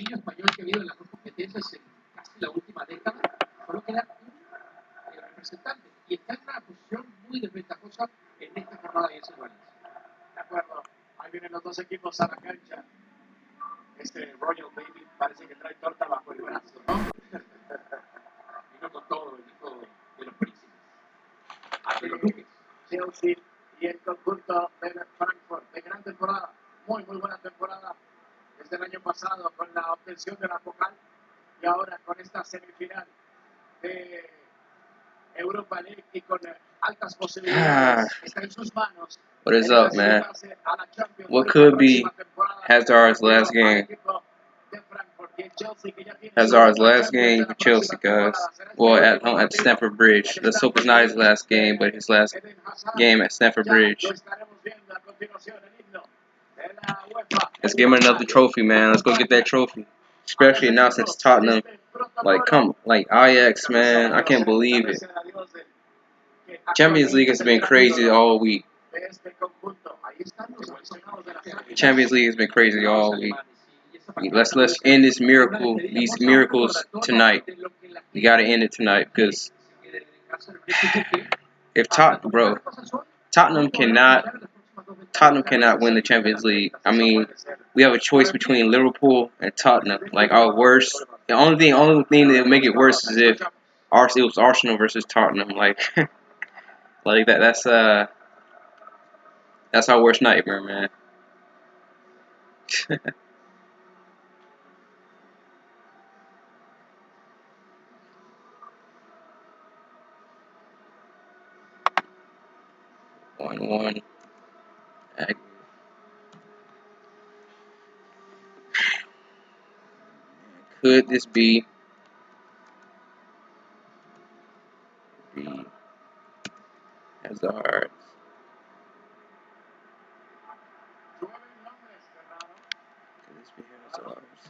De acuerdo. Ahí vienen los dos equipos a la cancha. Este Royal Baby parece que trae torta bajo el brazo, ¿no? Vino con todo el equipo de los príncipes. Chelsea y el conjunto de Frankfurt. De gran temporada. Muy buena temporada. Desde el año pasado con la obtención de la Pokal. Y ahora con esta semifinal de Europa League y con altas posibilidades. Está en sus manos. What is up, man? What could be Hazard's last game? Hazard's last game for Chelsea, guys. Well, at Stamford Bridge. Let's hope it's not his last game, but his last game at Stamford Bridge. Let's give him another trophy, man. Let's go get that trophy. Especially now since Tottenham, like Ajax, man. I can't believe it. Champions League has been crazy all week. Champions League has been crazy all week. Let's end these miracles tonight. We gotta end it tonight because if Tottenham cannot win the Champions League. I mean, we have a choice between Liverpool and Tottenham. Like our worst. The only thing that would make it worse is if it was Arsenal versus Tottenham. Like that's our worst nightmare, man. 1-1. Could this be Hazard? Could this be Hazard's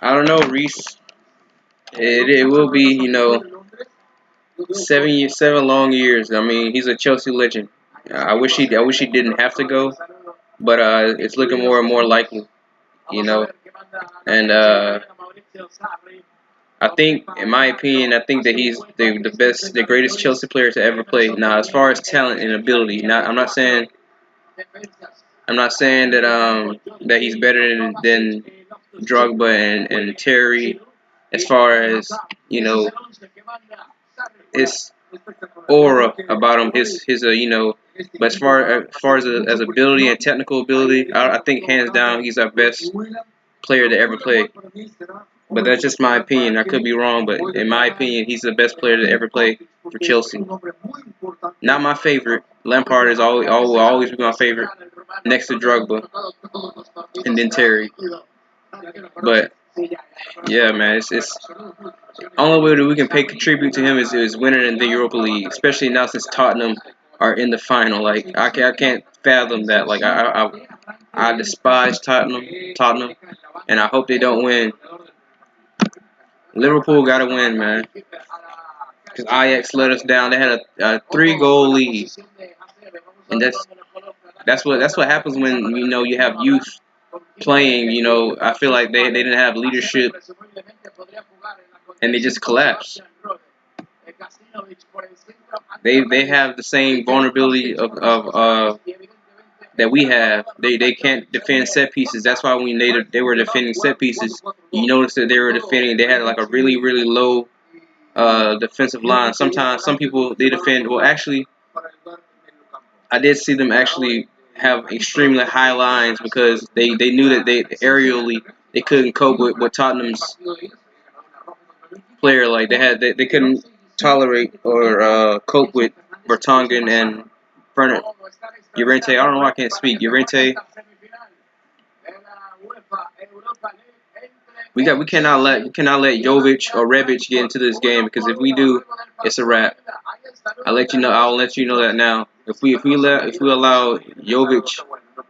I don't know, Reese. It will be, 7 long years. I mean, he's a Chelsea legend. I wish he didn't have to go, but it's looking more and more likely, And I think, in my opinion, that he's the greatest Chelsea player to ever play. Now, as far as talent and ability, I'm not saying that he's better than Drogba and Terry. As far as his aura about him, but as far as ability and technical ability, I think hands down he's our best player to ever play. But that's just my opinion. I could be wrong, but in my opinion, he's the best player to ever play for Chelsea. Not my favorite. Lampard will always be my favorite, next to Drogba, and then Terry. But yeah, man, it's only way that we can pay tribute to him is winning the Europa League, especially now since Tottenham are in the final. Like I can't fathom that. Like I despise Tottenham, and I hope they don't win. Liverpool gotta win, man, because Ajax let us down. They had a 3-goal lead, and that's what happens when you have youth playing. I feel like they didn't have leadership, and they just collapsed. They have the same vulnerability of that we have. They can't defend set pieces. That's why when they were defending set pieces, you notice that they had like a really low defensive line. Sometimes some people they defend. Well, actually, I did see them actually have extremely high lines because they knew that aerially they couldn't cope with Tottenham's player. Like they couldn't tolerate or cope with Vertonghen and Llorente. I don't know why I can't speak. Llorente. We cannot let Jovic or Rebic get into this game because if we do, it's a wrap. I'll let you know that now. If we allow Jovic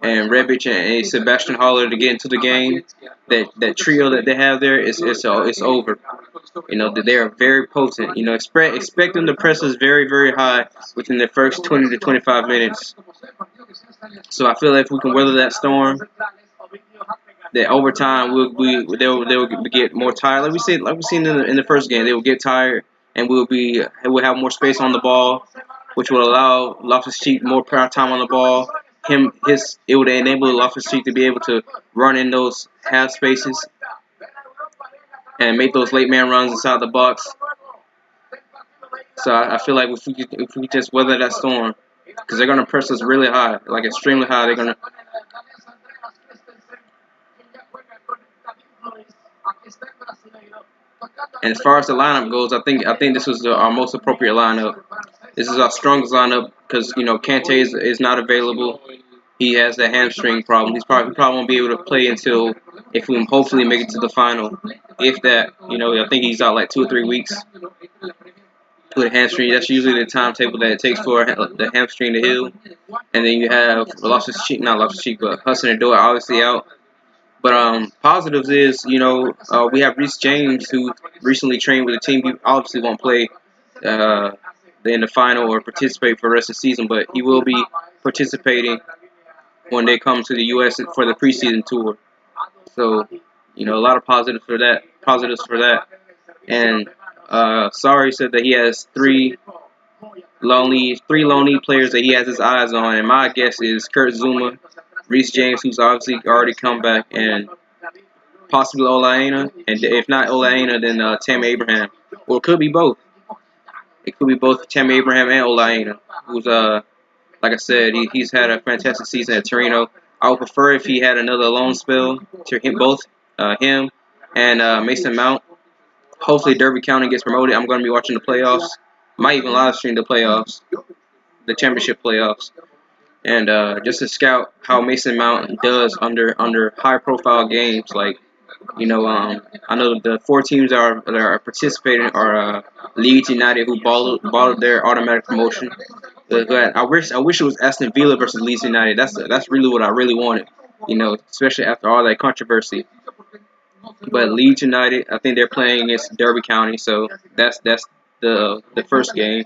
and Rebic and Sebastian Haller to get into the game, that trio that they have there it's over. They are very potent. Expect them to press us very high within the first 20 to 25 minutes. So I feel like if we can weather that storm, that over time they'll get more tired. Like we seen in the first game, they will get tired and we'll have more space on the ball, which will allow Loftus-Cheek more time on the ball. It would enable Loftus-Cheek to be able to run in those half spaces and make those late man runs inside the box. So I feel like if we just weather that storm, because they're gonna press us really high, like extremely high. They're gonna. And as far as the lineup goes, I think this was our most appropriate lineup. This is our strongest lineup because Kante is not available. He has that hamstring problem. He probably won't be able to play until if we hopefully make it to the final. If that, I think he's out like 2 or 3 weeks with a hamstring. That's usually the timetable that it takes for the hamstring to heal. And then you have not Loftus-Cheek, but Hudson Odoi obviously out. But positives is, we have Reece James who recently trained with the team. He obviously won't play in the final or participate for the rest of the season, but he will be participating when they come to the U.S. for the preseason tour. So, a lot of positives for that. And Sarri said that he has three lonely players that he has his eyes on, and my guess is Kurt Zuma, Reece James, who's obviously already come back, and possibly Olaina, and if not Olaina, then Tammy Abraham. Or it could be both. It could be both Tammy Abraham and Olaina, who's like I said, he's had a fantastic season at Torino. I would prefer if he had another loan spell to both him and Mason Mount. Hopefully Derby County gets promoted. I'm going to be watching the playoffs. Might even live stream the playoffs, the championship playoffs, and just to scout how Mason Mount does under high profile games. Like I know the 4 teams that are participating are Leeds United, who balled their automatic promotion. But I wish it was Aston Villa versus Leeds United. That's really what I really wanted. Especially after all that controversy. But Leeds United, I think they're playing against Derby County, so that's the first game,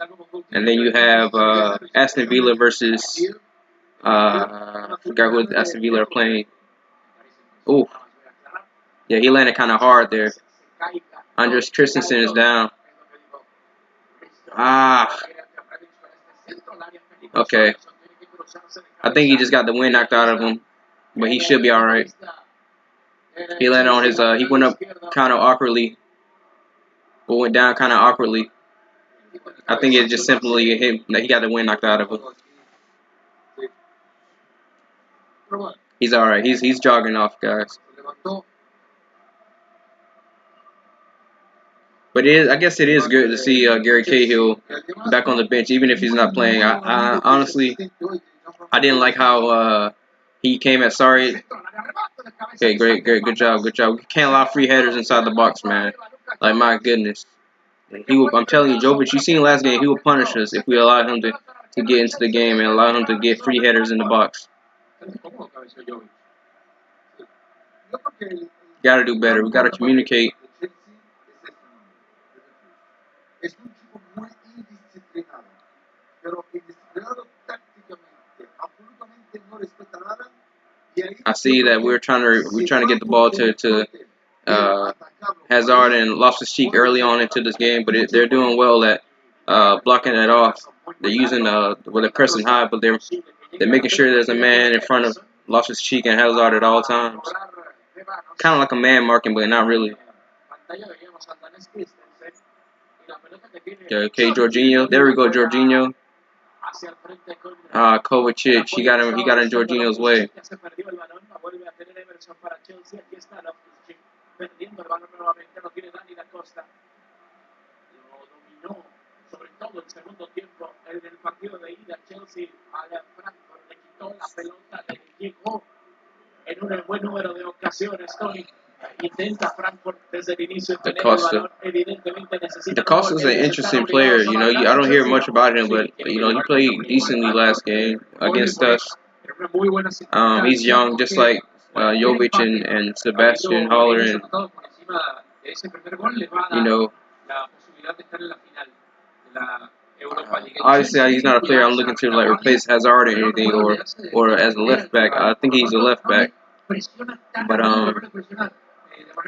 and then you have Aston Villa versus I forgot who Aston Villa are playing. Oh, yeah, he landed kind of hard there. Andres Christensen is down. Okay. I think he just got the wind knocked out of him, but he should be all right. He landed on his. He went up kind of awkwardly, but went down kind of awkwardly. I think it just simply hit. He got the wind knocked out of him. He's all right. He's jogging off, guys. But I guess it is good to see Gary Cahill back on the bench, even if he's not playing. I honestly, I didn't like how he came at Sarri. Okay, great, good job. We can't allow free headers inside the box, man. Like my goodness, I'm telling you, Jovic. You seen last game, he will punish us if we allow him to get into the game and allow him to get free headers in the box. Got to do better. We got to communicate. I see that we're trying to get the ball to Hazard and Loftus-Cheek early on into this game, but they're doing well at blocking it off. They're using they're pressing high, but they're making sure there's a man in front of Loftus-Cheek and Hazard at all times. Kind of like a man marking, but not really. Okay, Jorginho. There we go, Jorginho. Kovacic. He got in Jorginho's way. Da Costa's an interesting player. I don't hear much about him, but he played decently last game against us. He's young, just like Jovic and Sebastian Haller, and Obviously, he's not a player I'm looking to like replace Hazard or anything, or as a left back. I think he's a left back, but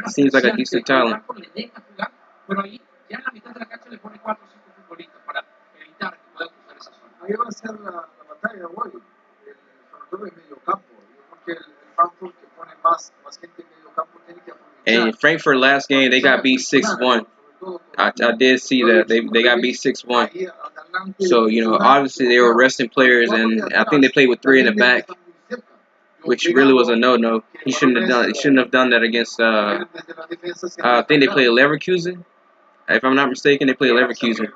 seems like a decent talent. Ahí va a ser la batalla hoy, sobre todo en medio campo. Yo creo que el Frankfurt que pone más gente en medio campo tiene que aprovechar. And Frankfurt last game they got beat 6-1. I did see that they got beat 6-1. So obviously they were resting players, and I think they played with 3 in the back, which really was a no. He shouldn't have done that against. I think they played Leverkusen. If I'm not mistaken, they played Leverkusen.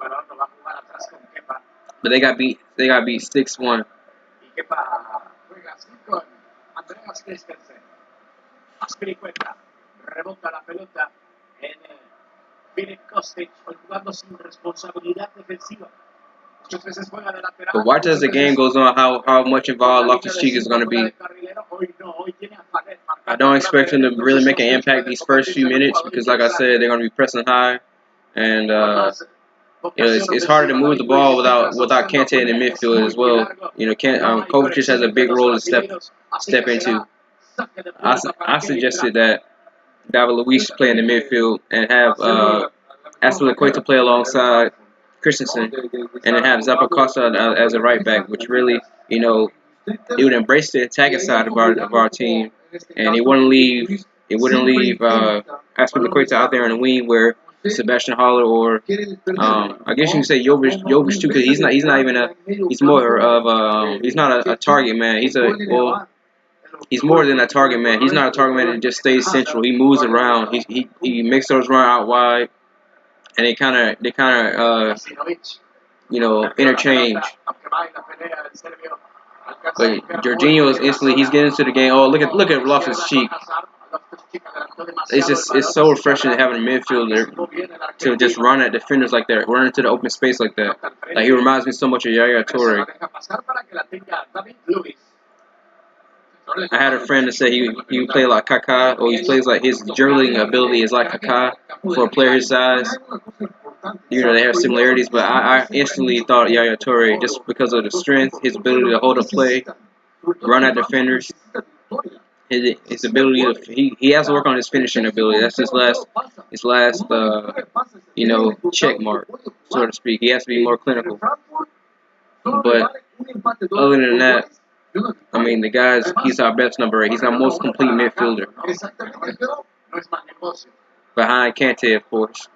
But they got beat 6-1. Rebota la pelota en Filip Kostic, jugando sin responsabilidad defensiva. But watch as the game goes on, how much involved Loftus-Cheek is going to be. I don't expect him to really make an impact these first few minutes because, like I said, they're going to be pressing high, and it's harder to move the ball without Kante in the midfield as well. Kovacic has a big role to step into. I suggested that David Luiz play in the midfield and have Aspilicueta play alongside Christensen, and then have Zappacosta as a right back, which really, he would embrace the attacking side of our team, and it wouldn't leave Aspilicueta out there in the wing where Sebastian Haller or I guess you can say Jovic too, because he's not even he's more of he's not a target man. He's more than a target man. He's not a target man that just stays central. He moves around. He makes those run out wide, and they kind of interchange. But Jorginho is instantly he's getting into the game. Oh, look at Loftus-Cheek. It's so refreshing to have a midfielder to just run at defenders like that, run into the open space like that. Like he reminds me so much of Yaya Toure. I had a friend that said he would play like Kaká, or he plays like his dribbling ability is like Kaká for a player his size. They have similarities, but I instantly thought Yaya Toure just because of the strength, his ability to hold up play, run at defenders, his ability to he has to work on his finishing ability. That's his last check mark, so to speak. He has to be more clinical. But other than that, I mean, he's our best number 8. He's our most complete midfielder. Behind Kante, of course.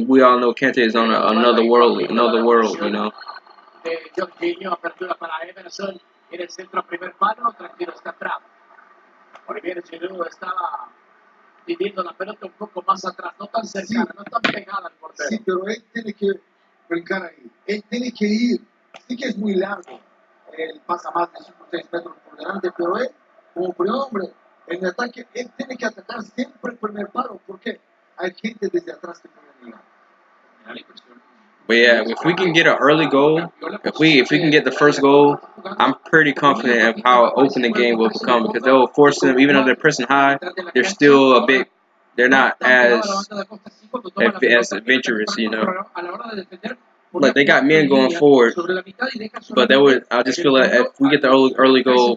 We all know Kante is on another world, pidiendo la pelota un poco más atrás, no tan cercana, no tan pegada al portero. Sí, pero él tiene que brincar ahí. Él tiene que ir. Sí que es muy largo. Él pasa más de 5 o 6 metros por delante, pero él, como primer hombre, en el ataque, él tiene que atacar siempre el primer palo, porque hay gente desde atrás que puede llegar. But yeah, if we can get an early goal, if we can get the first goal, I'm pretty confident of how open the game will become, because they'll force them, even though they're pressing high, they're not as adventurous, But they got men going forward. But I just feel like if we get the early goal,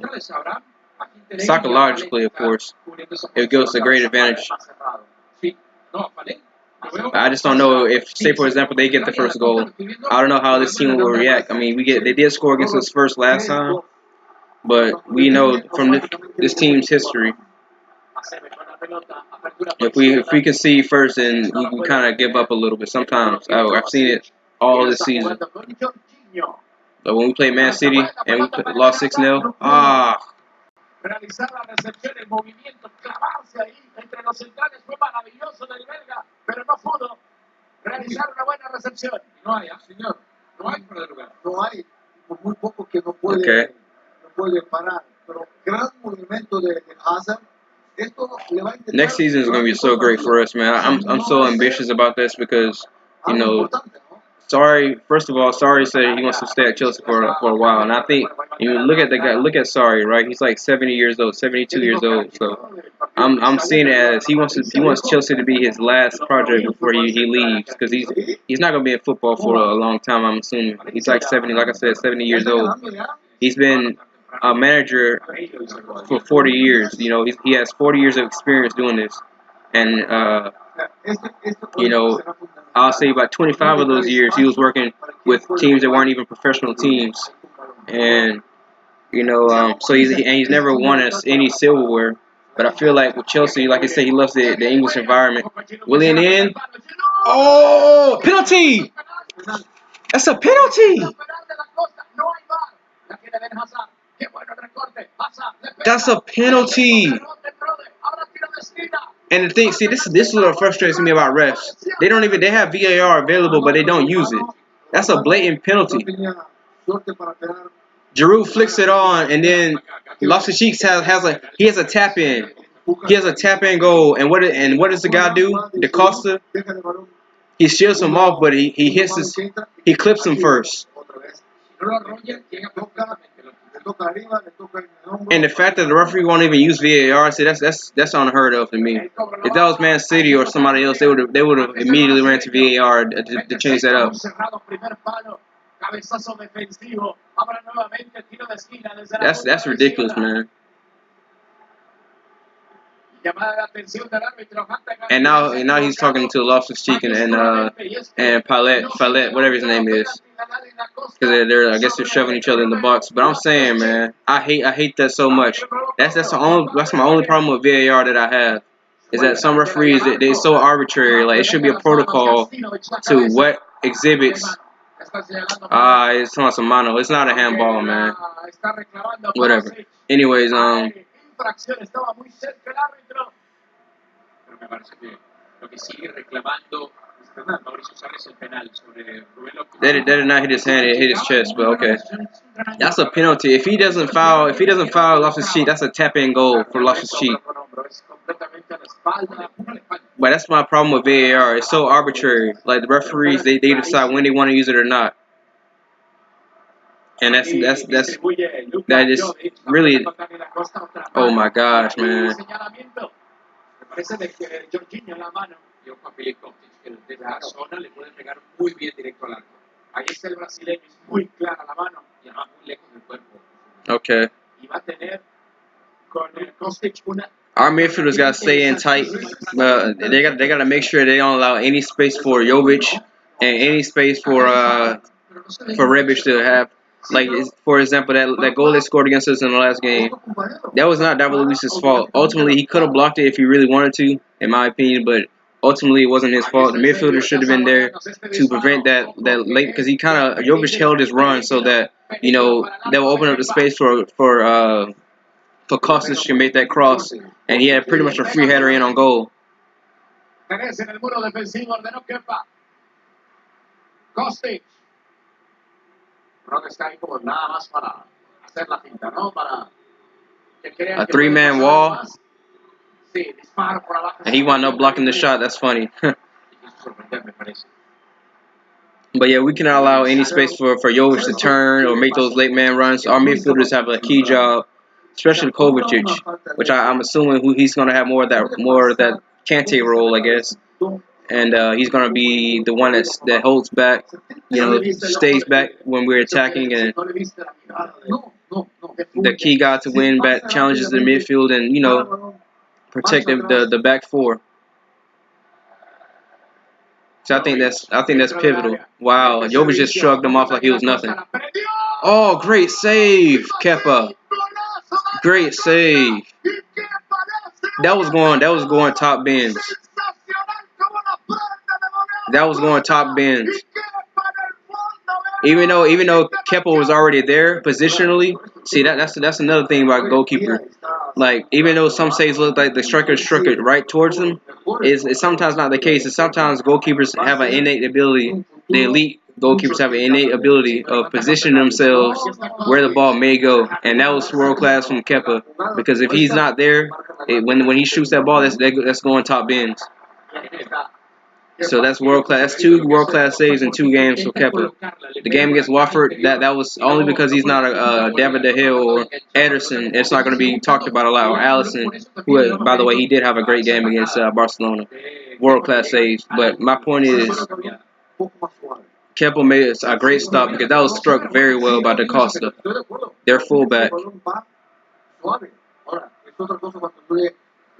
psychologically, of course, it gives us a great advantage. I just don't know if, say for example, they get the first goal. I don't know how this team will react. I mean, they did score against us first last time, but we know from this team's history, if we concede first, then we kind of give up a little bit. Sometimes I've seen it all this season. So when we played Man City and we lost 6-0, realizar la recepción, el movimiento, clavarse ahí entre los centrales fue maravilloso del belga, pero no pudo realizar una buena recepción. No hay, señor, no hay para el lugar. No hay, por muy poco que no puede parar, pero gran movimiento de Hazard. Next season is going to be so great for us, man. I'm so ambitious about this because, first of all, Sarri said he wants to stay at Chelsea for a while, and I think look at the guy, look at Sarri, right? He's like 70 years old, 72 years old. So I'm seeing it as he wants Chelsea to be his last project before he leaves, because he's not gonna be in football for a long time. I'm assuming he's like 70, like I said, 70 years old. He's been a manager for 40 years. You know, he has 40 years of experience doing this, and you know, I'll say about 25 of those years he was working with teams that weren't even professional teams, and you know, so he's never won us any silverware. But I feel like with Chelsea, like I said, he loves the English environment. Will he in? Oh, penalty! That's a penalty! That's a penalty! And the thing, see, this is what frustrates me about refs. They have VAR available, but they don't use it. That's a blatant penalty. Giroud flicks it on, and then Loftus-Cheek has a tap in. He has a tap in goal, and what does the guy do? Da Costa. He shields him off, but he clips him first. And the fact that the referee won't even use VAR, see, that's unheard of to me. If that was Man City or somebody else, they would have immediately ran to VAR to change that up. That's ridiculous, man. And now he's talking to Loftus-Cheek and Palette, whatever his name is, because I guess they're shoving each other in the box. But I'm saying, man, I hate that so much. That's my only problem with VAR that I have, is that some referees they're so arbitrary. Like, it should be a protocol to what exhibits. It's talking some mano. It's not a handball, man. Whatever. Anyways, that did not hit his hand, it hit his chest, but okay. That's a penalty. If he doesn't foul Loftus-Cheek, that's a tap-in goal for Loftus-Cheek. But that's my problem with VAR. It's so arbitrary. Like, the referees, they decide when they want to use it or not. And that is really, oh my gosh, man. Okay. Our midfielders got to stay in tight. They got to make sure they don't allow any space for Jovic and any space for Rebic to have. Like, for example, that goal they scored against us in the last game, that was not David Luiz's fault. Ultimately, he could have blocked it if he really wanted to, in my opinion, but ultimately it wasn't his fault. The midfielder should have been there to prevent that late, because Jovic held his run so that, you know, that will open up the space for Kostic to make that cross, and he had pretty much a free header in on goal. A three-man wall, and he wound up blocking the shot. That's funny. But yeah, we cannot allow any space for Jovic to turn or make those late man runs. Our midfielders have a key job, especially Kovacic, which I'm assuming he's going to have more of that Kante role, I guess. And he's going to be the one that holds back, you know, stays back when we're attacking, and the key guy to win back challenges the midfield and, you know, protect the back four. So I think that's pivotal. Wow, Jovic just shrugged him off like he was nothing. Oh, great save, Kepa. Great save. That was going top bins. That was going top bins. Even though Kepa was already there positionally, see that's another thing about goalkeeper. Like, even though some saves look like the striker struck it right towards them, it's sometimes not the case. And sometimes goalkeepers have an innate ability. The elite goalkeepers have an innate ability of positioning themselves where the ball may go, and that was world class from Kepa. Because if he's not there, when he shoots that ball, that's going top bins. So that's world class. That's 2 world class saves in 2 games for Kepa. The game against Watford, that was only because he's not a David De Gea or Ederson. It's not going to be talked about a lot. Or Allison, who, by the way, he did have a great game against Barcelona. World class saves. But my point is, Kepa made a great stop because that was struck very well by Da Costa, their fullback.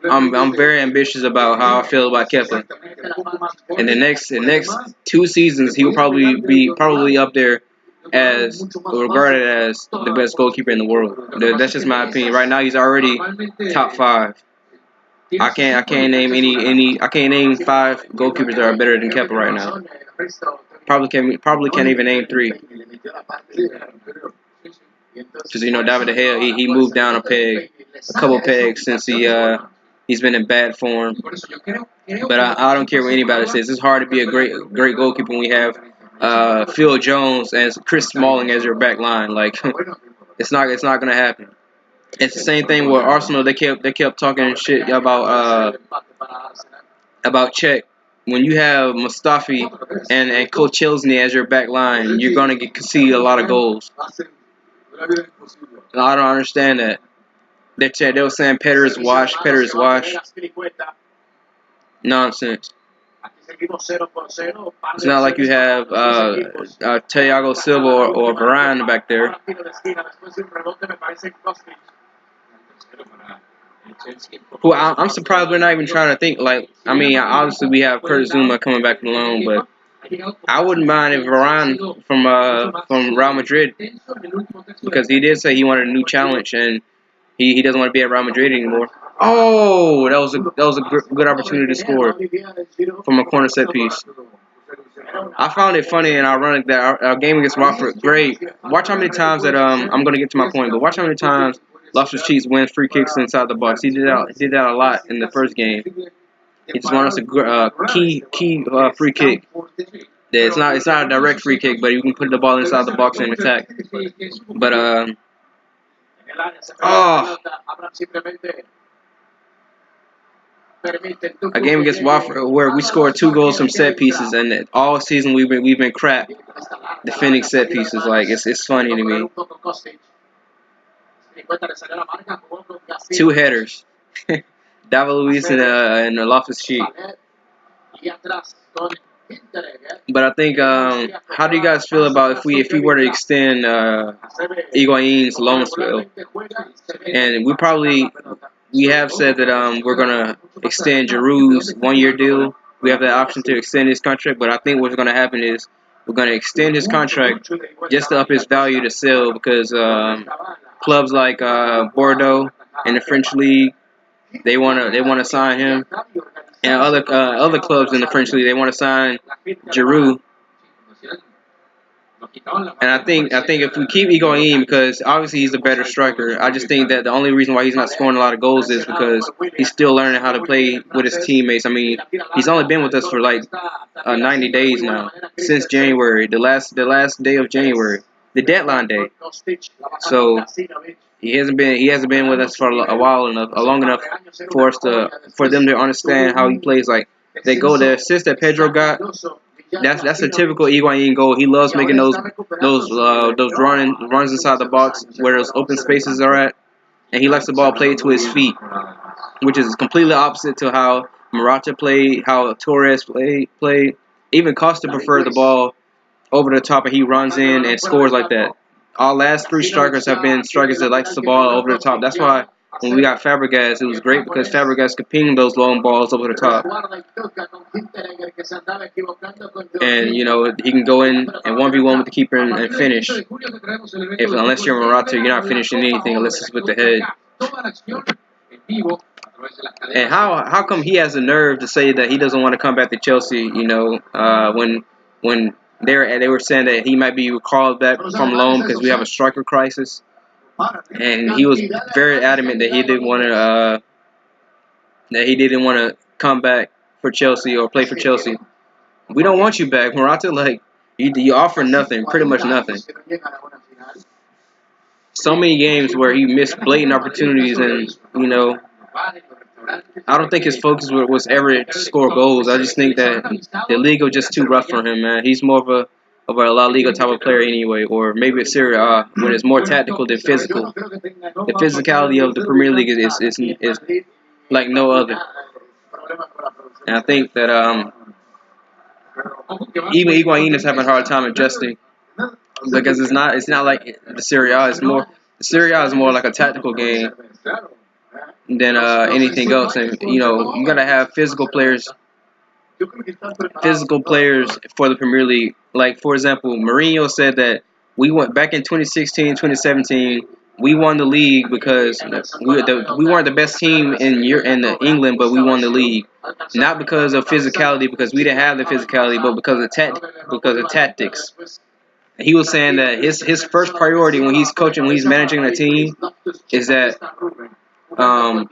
I'm very ambitious about how I feel about Kepa. In the next 2 seasons, he will probably up there as regarded as the best goalkeeper in the world. That's just my opinion. Right now, he's already top 5. I can't name 5 goalkeepers that are better than Kepa right now. Probably can't even name 3. Because David De Gea, he moved down a couple pegs since he's been in bad form. But I don't care what anybody says. It's hard to be a great goalkeeper when we have Phil Jones and Chris Smalling as your back line. Like it's not gonna happen. It's the same thing with Arsenal. They kept talking shit about Czech. When you have Mustafi and Coach Chelsea as your back line, you're gonna see a lot of goals. I don't understand that. They were saying Petter's wash. Nonsense. It's not like you have Thiago Silva or Varane back there. Who I'm surprised we're not even trying to think. Like, I mean, obviously we have Curtis Zuma coming back from loan, but I wouldn't mind if Varane from Real Madrid, because he did say he wanted a new challenge and he doesn't want to be at Real Madrid anymore. Oh, that was a good opportunity to score from a corner set piece. I found it funny and ironic that our game against Watford, great. Watch how many times that I'm going to get to my point, but watch how many times Loftus-Cheek wins free kicks inside the box. He did that a lot in the first game. He just wanted us a key free kick. It's not a direct free kick, but you can put the ball inside the box and attack. But a game against Watford where we scored 2 goals from set pieces, and all season we've been crap defending set pieces. Like it's funny to me. 2 headers, David Luiz and Loftus-Cheek. But I think, how do you guys feel about if we were to extend Higuain's loan spell? And we have said that we're gonna extend Giroud's 1-year deal. We have the option to extend his contract, but I think what's gonna happen is we're gonna extend his contract just to up his value to sell, because clubs like Bordeaux in the French league, they wanna sign him. And other clubs in the French league, they want to sign Giroud. And I think if we keep Higuain, because obviously he's a better striker, I just think that the only reason why he's not scoring a lot of goals is because he's still learning how to play with his teammates. I mean, he's only been with us for like 90 days now, since January, the last day of January, the deadline day. So he hasn't been with us for a while enough, long enough for them to understand how he plays. Like the assist that Pedro got, that's a typical Higuain goal. He loves making those runs inside the box where those open spaces are at, and he likes the ball played to his feet, which is completely opposite to how Morata played, how Torres played. Even Costa preferred the ball over the top, and he runs in and scores like that. Our last 3 strikers have been strikers that likes the ball over the top. That's why when we got Fabregas, it was great because Fabregas could ping those long balls over the top. And, he can go in and 1v1 with the keeper and finish. Unless you're Morata, you're not finishing anything unless it's with the head. And how come he has the nerve to say that he doesn't want to come back to Chelsea, when they were saying that he might be called back from loan because we have a striker crisis, and he was very adamant that he didn't want to come back for Chelsea or play for Chelsea. We don't want you back, Morata. Like you offer nothing, pretty much nothing. So many games where he missed blatant opportunities, and I don't think his focus was ever to score goals. I just think that the league was just too rough for him, man. He's more of a La Liga type of player anyway, or maybe a Serie A when it's more tactical than physical. The physicality of the Premier League is like no other. And I think that even Higuain is having a hard time adjusting because it's not like the Serie A. The Serie A is more like a tactical game than anything else. And you gotta have physical players for the Premier League. Like for example, Mourinho said that we went back in 2016, 2017. We won the league because we weren't the best team in England, but we won the league. Not because of physicality, because we didn't have the physicality, but because of tactics. He was saying that his first priority when he's coaching, when he's managing a team, is that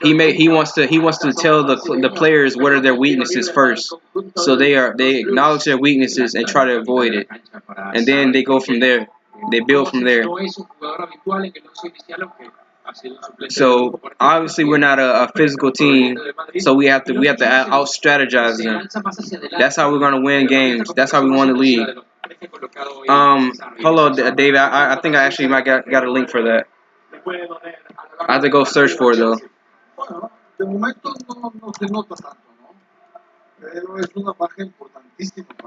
he wants to tell the players what are their weaknesses first, so they acknowledge their weaknesses and try to avoid it, and then they go from there. They build from there. So obviously we're not a physical team, so we have to out strategize them. That's how we're gonna win games. That's how we won the league. Hello, David. I think I actually might got a link for that. I have to go search for it though.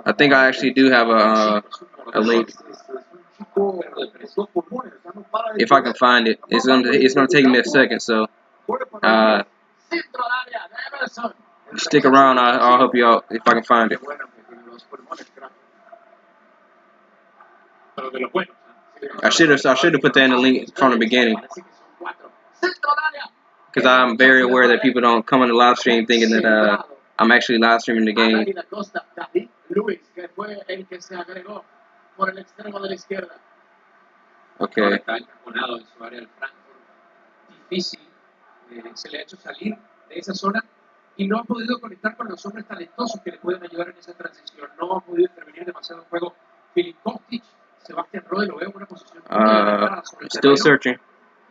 I think I actually do have a link. If I can find it, it's gonna take me a second. So stick around. I'll help you out if I can find it. I should have put that in the link from the beginning, because I'm very aware that people don't come on the live stream thinking that I'm actually live streaming the game. Okay. Y no ha podido conectar con los hombres talentosos que le pueden ayudar en esa transición. No ha podido intervenir demasiado en juego. Filip Kostic, Sebastián Roy lo veo en una posición still searching.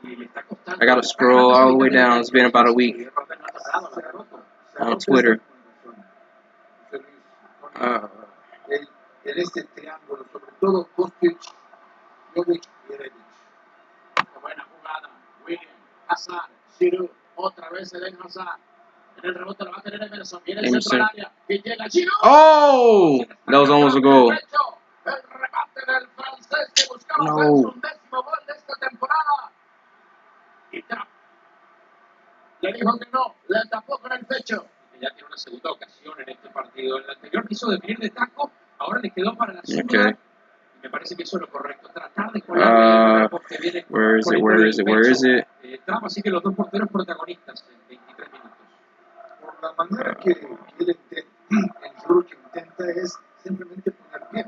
I gotta scroll all the way down. It's been about a week on Twitter. Emerson. Oh, that was almost a goal. No. Le dijo que no, le tapó con el pecho. Ya tiene una segunda ocasión en este partido. En el anterior quiso definir de taco, ahora le quedó para la segunda. Okay. Me parece que eso es lo correcto. Tratar de colar que viene. Where is it? Trump, así que los dos porteros protagonistas en 23 minutos. Por la manera que el Ruch intenta es simplemente poner pie.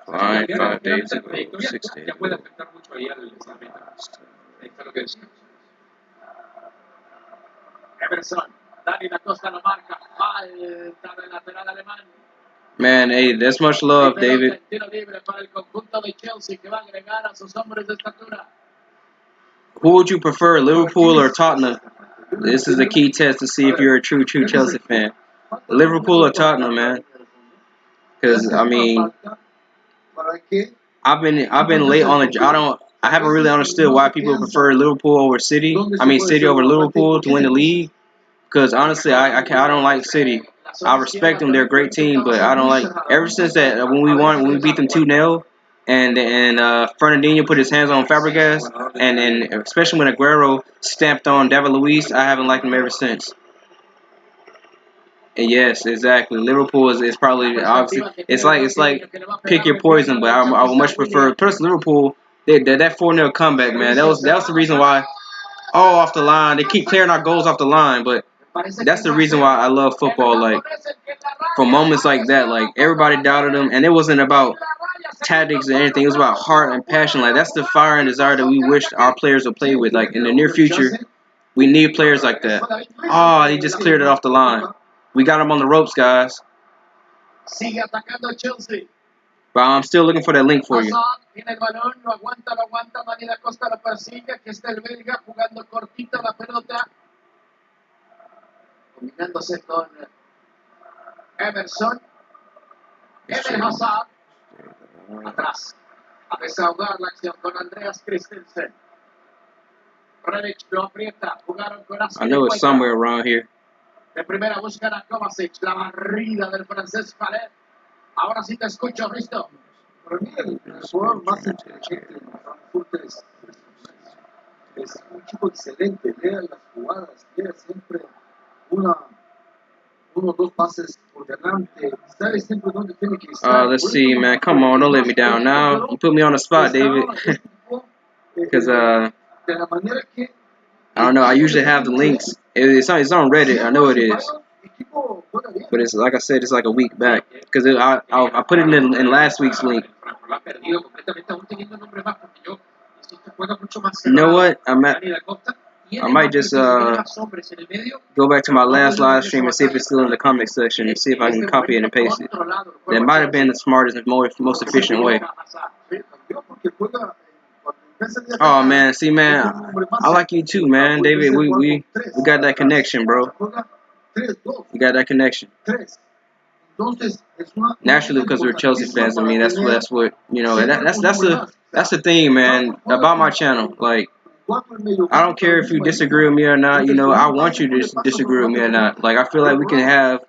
5 days ago, 6 days ya puede ago. afectar mucho ahí al desarrollo. Ahí está lo que decimos. Emerson, Dani da Costa lo marca, falta del lateral alemán. Man, hey, that's much love, David. Tiro libre para el conjunto de Chelsea que va a agregar a sus hombres de estatura. Who would you prefer, Liverpool or Tottenham? This is a key test to see if you're a true Chelsea fan. Liverpool or Tottenham, man? Because I mean, I've been late on the. I haven't really understood why people prefer Liverpool over City. I mean, City over Liverpool to win the league. Because honestly, I don't like City. I respect them; they're a great team, but I don't like. Ever since that when we beat them 2-0, and Fernandinho put his hands on Fabregas, and especially when Aguero stamped on David Luiz, I haven't liked him ever since. And yes, exactly. Liverpool is probably obviously it's like pick your poison, but I would much prefer. Plus Liverpool, that 4-0 comeback, man. That was the reason why. Oh, off the line. They keep clearing our goals off the line, but that's the reason why I love football. Like, for moments like that, like, everybody doubted them, and it wasn't about tactics or anything. It was about heart and passion. Like, that's the fire and desire that we wish our players would play with. Like, in the near future, we need players like that. Oh, he just cleared it off the line. We got him on the ropes, guys. But I'm still looking for that link for you. Tiene el balón, lo aguanta, Dani da Costa lo persigue, que está el belga jugando cortita la pelota. combinándose con Emerson. Eden Hazard. Atrás. A desahogar la acción con Andreas Christensen. Rebic lo aprieta. Jugaron con I know it's somewhere around here. De primera buscan a Kovacic. La barrida del francés Palet. Ahora sí te escucho, Risto. Para mí el jugador más inteligente de Frankfurt es un chico excelente, lea las jugadas, lea siempre uno o dos pases por delante, sabe siempre dónde tiene que estar. Let's see, man. Come on, don't let me down now. You put me on the spot, David. Because de la manera que I don't know. I usually have the links. It's on Reddit. I know it is. But it's like I said, it's like a week back because I put it in last week's link. You know what? I might just go back to my last live stream and see if it's still in the comment section and see if I can copy it and paste it. That might have been the smartest and most efficient way. Oh man, see man, I like you too, man, David. We got that connection, bro. We got that connection. Naturally, because we're Chelsea fans. I mean, that's what you know. And that's the thing, man, about my channel. Like, I don't care if you disagree with me or not. You know, I want you to disagree with me or not. Like, I feel like we can have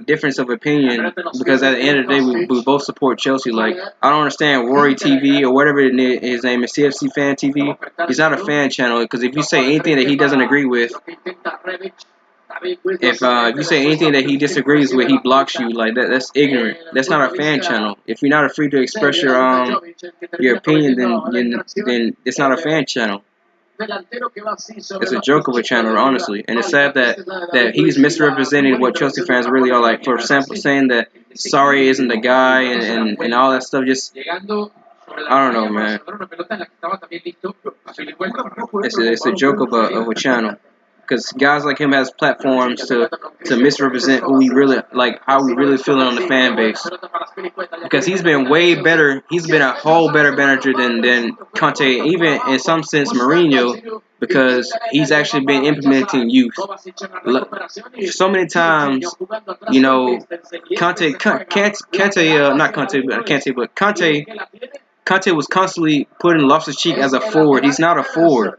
difference of opinion because at the end of the day, we both support Chelsea. Like, I don't understand Rory TV or whatever his name is, CFC Fan TV. He's not a fan channel because if you say anything that he doesn't agree with, if you say anything that he disagrees with, he blocks you. Like that's ignorant. That's not a fan channel. If you're not free to express your opinion, then it's not a fan channel. It's a joke of a channel, honestly, and it's sad that he's misrepresenting what Chelsea fans really are. Like, for example, saying that Sarri isn't the guy and all that stuff. Just I don't know, man. It's a joke of a channel. Because guys like him has platforms to misrepresent who we really like, how we really feeling on the fan base. Because he's been way better. He's been a whole better manager than Conte, even in some sense Mourinho, because he's actually been implementing youth. So many times, you know, Conte was constantly putting Loftus-Cheek as a forward. He's not a forward.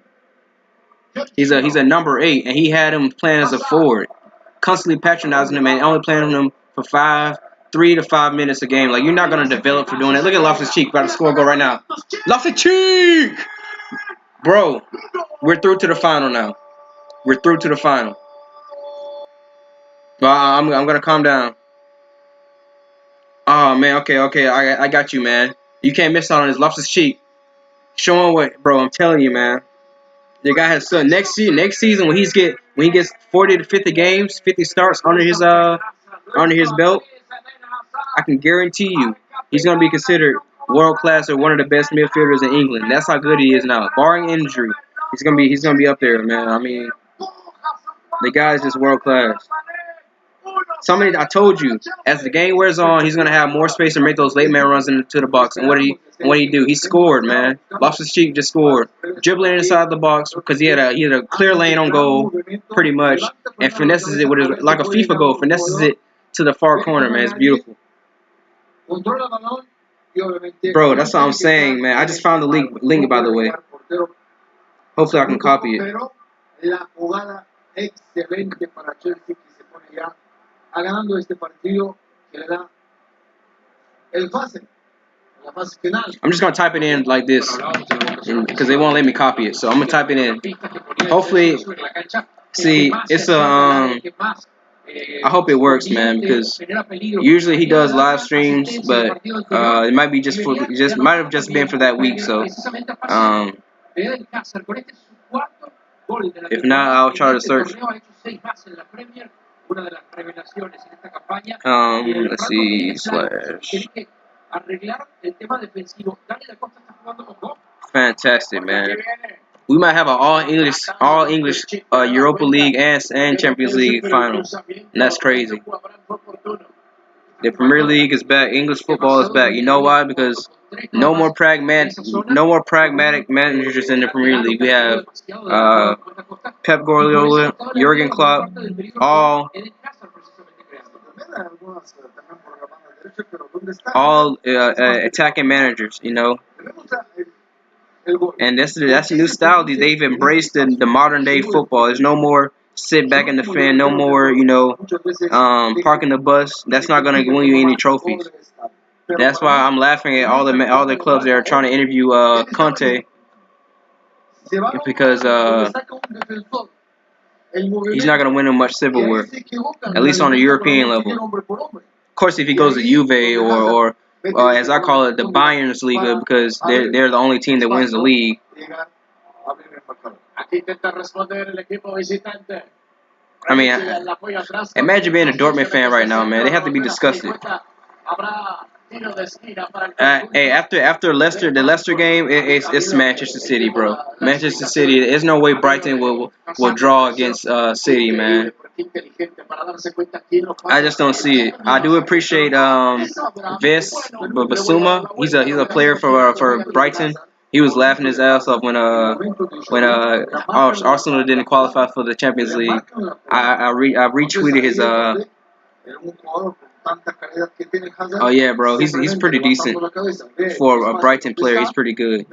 He's a number 8, and he had him playing as a forward, constantly patronizing him and only playing him for 3 to 5 minutes a game. Like, you're not gonna develop for doing that. Look at Loftus-Cheek, about to score a goal right now. Loftus-Cheek, bro, we're through to the final now. We're through to the final. But I'm gonna calm down. Oh man, okay, I got you, man. You can't miss out on his Loftus-Cheek. Showing what, bro? I'm telling you, man. The guy has next season when he gets 40 to 50 games, 50 starts under his belt, I can guarantee you he's gonna be considered world class or one of the best midfielders in England. That's how good he is now. Barring injury, he's gonna be up there, man. I mean, the guy is just world class. I told you, as the game wears on, he's gonna have more space to make those late man runs into the box. And what did he do? He scored, man. Loftus-Cheek just scored, dribbling inside the box because he had a clear lane on goal, pretty much, and finesses it with like a FIFA goal, finesses it to the far corner, man. It's beautiful. Bro, that's what I'm saying, man. I just found the link, by the way. Hopefully I can copy it. Ganando este partido que le da el pase. I'm just gonna type it in like this because they won't let me copy it. So I'm gonna type it in. Hopefully, see, it's a I hope it works, man, because usually he does live streams, but it might be might have just been for that week. So if not, I'll try to search. Let's see, slash. Fantastic, man. We might have an all English Europa League and Champions League finals, and that's crazy. The Premier League is back. English football is back. You know why? Because no more pragmatic managers in the Premier League. We have Pep Guardiola, Jurgen Klopp, all attacking managers, you know. And that's a new style. They've embraced the modern day football. There's no more sit back in the fan, no more, you know, parking the bus. That's not gonna win you any trophies. That's why I'm laughing at all the clubs that are trying to interview Conte, because he's not gonna win them much silverware, at least on a European level. Of course, if he goes to Juve or as I call it, the Bayern's Liga, because they're the only team that wins the league. I mean, imagine being a Dortmund fan right now, man. They have to be disgusted. Hey, after Leicester, the Leicester game, it's Manchester City, bro. Manchester City. There's no way Brighton will draw against City, man. I just don't see it. I do appreciate Basuma. He's a player for Brighton. He was laughing his ass off when Arsenal didn't qualify for the Champions League. I retweeted his Oh yeah, bro. He's pretty decent for a Brighton player. He's pretty good.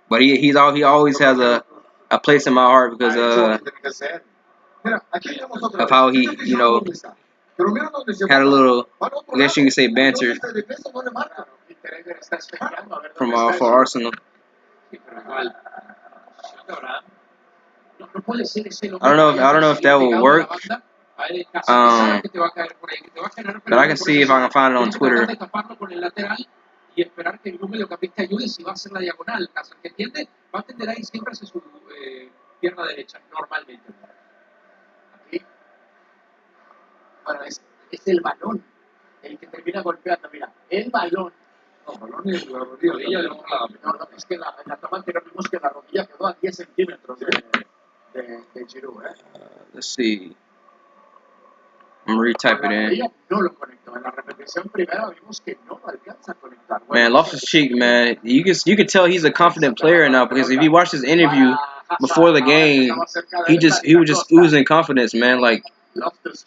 But he always has a place in my heart because of how he, you know, had a little, I guess you can say, banter for Arsenal. I don't know if that will work. But I can see if I can find it on Twitter. Y esperar que ningún mediocampista ayude si va a hacer la diagonal. Caso que entiende, va a tender ahí siempre hacia su pierna derecha, normalmente. Aquí. Bueno, es el balón el que termina golpeando. Mira, el balón. No, balón y la rodilla de otro lado. No, es que la toma anterior vimos que la rodilla quedó a 10 centímetros de Giroud. Let's see. I'm retyping in. Man, Loftus-Cheek, man, you can tell he's a confident player now, because if you watch his interview before the game, he was just oozing confidence, man. Like,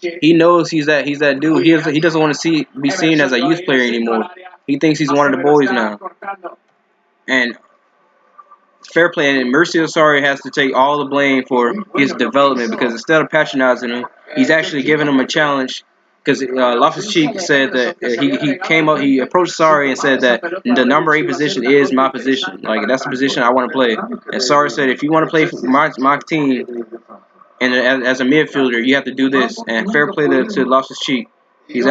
he knows he's that dude. He doesn't want to be seen as a youth player anymore. He thinks he's one of the boys now. And fair play, and Mercio Sarri has to take all the blame for his development, because instead of patronizing him, he's actually giving him a challenge. Because Loftus-Cheek said that he approached Sarri and said that the number 8 position is my position. Like, that's the position I want to play. And Sarri said, if you want to play for my team and as a midfielder, you have to do this. And fair play to Loftus-Cheek. He's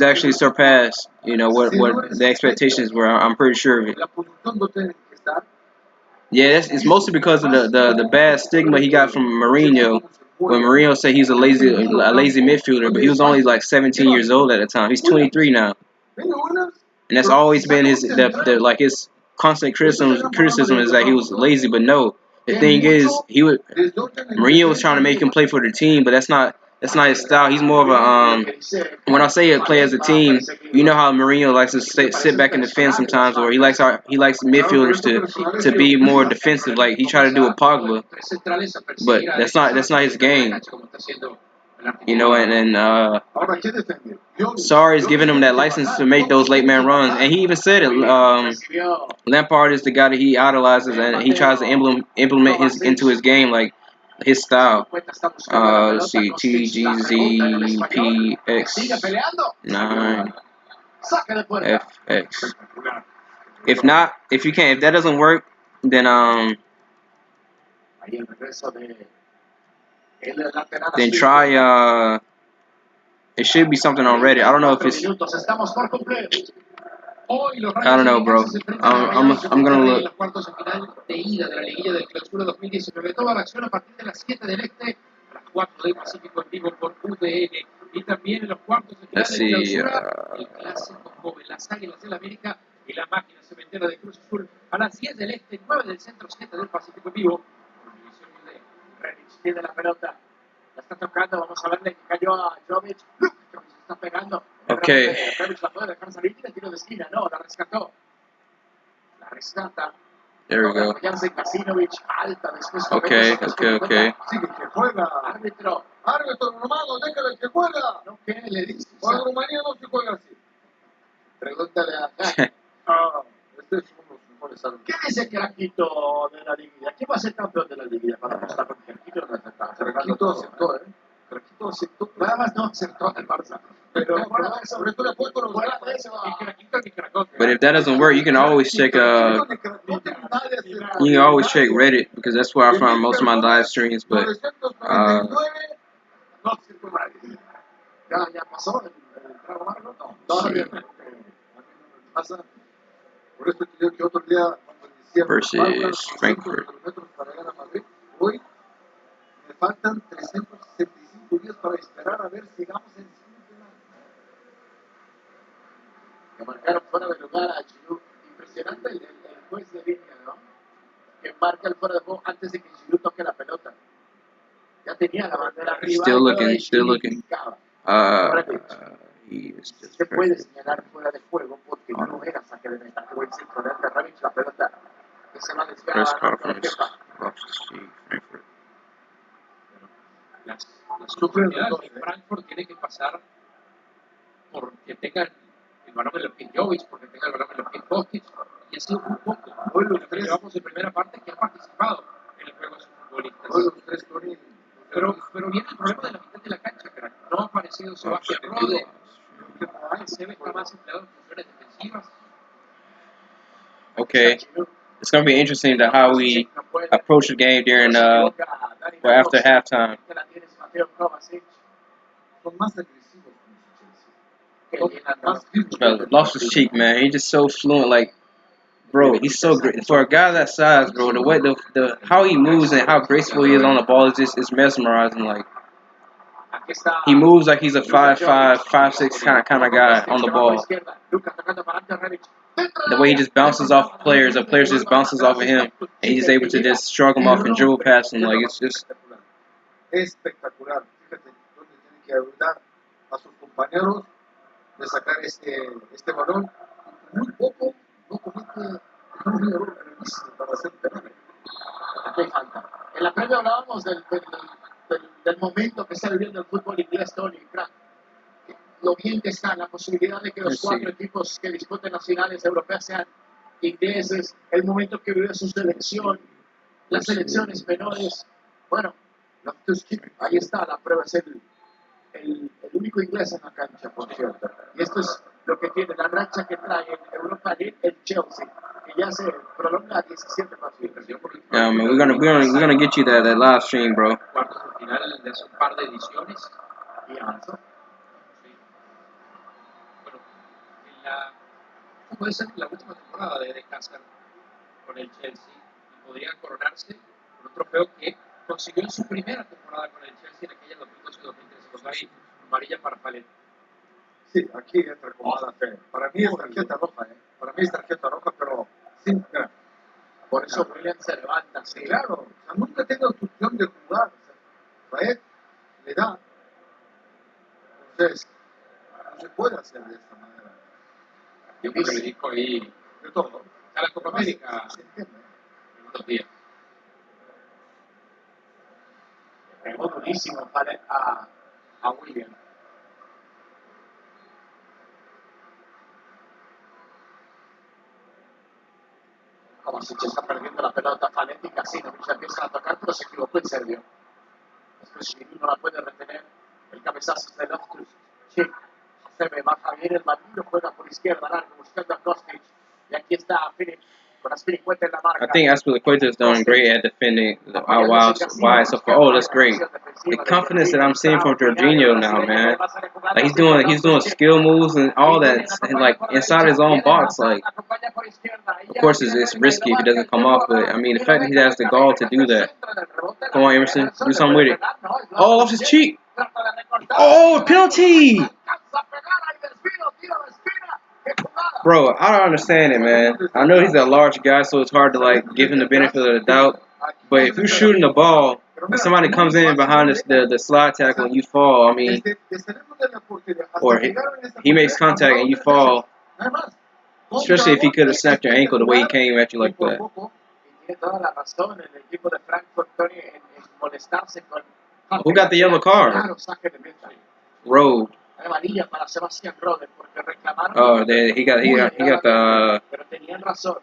actually surpassed, you know, what the expectations were. I'm pretty sure of it. Yeah, it's mostly because of the bad stigma he got from Mourinho. When Mourinho said he's a lazy midfielder, but he was only like 17 years old at the time. He's 23 now, and that's always been his constant criticism is that he was lazy. But no, the thing is, Mourinho was trying to make him play for the team, but that's not his style. He's more of a when I say play as a team, you know how Mourinho likes to sit back and defend sometimes, or he likes midfielders to be more defensive. Like, he tried to do with Pogba, but that's not his game. You know, and Sarri's giving him that license to make those late man runs, and he even said it. Lampard is the guy that he idolizes, and he tries to implement into his game, like his style. Let's see, TGZPX9 FX. If that doesn't work, then try it should be something on Reddit. I don't know if it's. I don't know, bro. I'm gonna look. Let's see. Y la máquina cementera de Cruz Azul a las 10 del Este, 9 del Centro, 7 del Pacífico en vivo. Tiene la pelota, la está tocando, vamos a verle que cayó a Jovic. está pegando. Okay. Rebic la puede dejar salir, tiene tiro de esquina, no, la rescató. La rescata. There we go. Kasinovic, alta, después Okay. Sigue que juega. Árbitro. Árbitro, hermano, déjale que juega. No, ¿qué le dices? Para Rumanía no se juega así. Pregúntale a Este es uno de los mejores árbitros. ¿Qué dice Craquito de la Liguilla? ¿Quién va a ser campeón de la Liguilla para apostar? Porque Craquito no aceptaba. Craquito aceptó, ¿eh? Craquito aceptó. Nada más no aceptó el Barça. Pero sobre todo le fue con los fuera de eso, ni Craquito ni Cracón. But if that doesn't work, you can always check Reddit, because that's where I find most of my live streams. But Ya pasó el trago amargo, no. Todavía no. Pasa. Por eso que otro día cuando decía versus Frankfurt. kilómetros para llegar a Madrid, hoy me faltan 365 días para esperar a ver si llegamos en semifinal. Que marcaron fuera de lugar a Giroud. Impresionante el juez de línea, ¿no? Que marca el fuera de juego antes de que Giroud toque la pelota. Ya tenía la bandera arriba. Still looking. He is just se puede señalar fuera de juego porque no era saque de meta. Fue el centro de Rebic, la pelota que se va a desviar. Las oportunidades de Frankfurt tienen que pasar porque tengan el balón en los pies Jovic, porque tenga el balón en los pies Kostic, y ha sido muy poco. Hoy los tres llevamos en primera parte que han participado en el juego de sus futbolistas. Hoy los tres pero viene el problema de la mitad de la cancha, crack. No ha aparecido Sebastián Rode. Se ve está más empleado en funciones defensivas. Okay. It's going to be interesting to how we approach the game during after halftime. Bro, lost his cheek, man. He's just so fluent, like, bro. He's so great for a guy that size, bro. The way the how he moves and how graceful he is on the ball is just mesmerizing. Like, he moves like he's a 5'5", 5'6" kind of guy on the ball. The way he just bounces off players, the players just bounces off of him, and he's able to just shrug them off and dribble past them. Like, it's just espectacular. Fíjate dónde tiene que ayudar a sus compañeros de sacar este balón. Muy poco, no comete un error gravísimo para hacer penal. En la previa hablábamos del momento que está viviendo el fútbol inglés, Tony, crack. Lo bien que está, la posibilidad de que los cuatro equipos que disputen las finales europeas sean ingleses, el momento que vive su selección, las selecciones menores. Bueno, ahí está, la prueba es el único inglés en la cancha, por cierto. Y esto es lo que tiene la racha que trae en Europa League el Chelsea, que ya se prolonga a 17 partidos. yeah, man, we're gonna get you that live stream, bro. Cuartos de final de hace un par de ediciones y avanzó. Puede ser la última temporada de Hazard con el Chelsea y podría coronarse con un trofeo que consiguió en su primera temporada con el Chelsea en aquella 2012 y 2013. Pues ahí, amarilla para Palet. Sí, aquí entra como mala fe. Para mí es tarjeta roja, ¿eh? Para mí es tarjeta roja, pero sin cara. Por eso William se levanta, sí. Claro, o sea, nunca tengo opción de jugar. O sea, le da. Entonces, no se puede hacer de esta manera. Yo creo que le dijo ahí de todo. A la Copa América en unos días. Pegó durísimo a William. Como si se está perdiendo la pelota Faletti, Kasinovic ya empiezan a tocar, pero se equivocó el serbio. Después Giroud no la puede retener. El cabezazo de Loftus. Check. Se me baja bien el bandido, juega por izquierda, largo, buscando a Kostic. Y aquí está Philip con Aspilicueta en la marca. I think Aspilicueta is doing great at defending out wide. So far, that's great. The confidence that I'm seeing from Jorginho now, man. Like he's doing skill moves and all that, and like inside his own box. Like, of course, it's risky if it doesn't come off, but I mean the fact that he has the gall to do that. Come on, Emerson, do something with it. Oh, off his cheek. Oh, penalty. Bro, I don't understand it, man. I know he's a large guy, so it's hard to like give him the benefit of the doubt. But if you're shooting the ball if somebody comes in behind the slide tackle and you fall, I mean, or he makes contact and you fall, especially if he could have snapped your ankle the way he came at you like that. Y tiene toda la razón el equipo de Frankfurt, Tony, en molestarse con Who got the yellow card? claro saque de meta. Road. Amarilla para Sebastián Rhodes porque reclamaron. Oh, he got the. Pero tenían razón.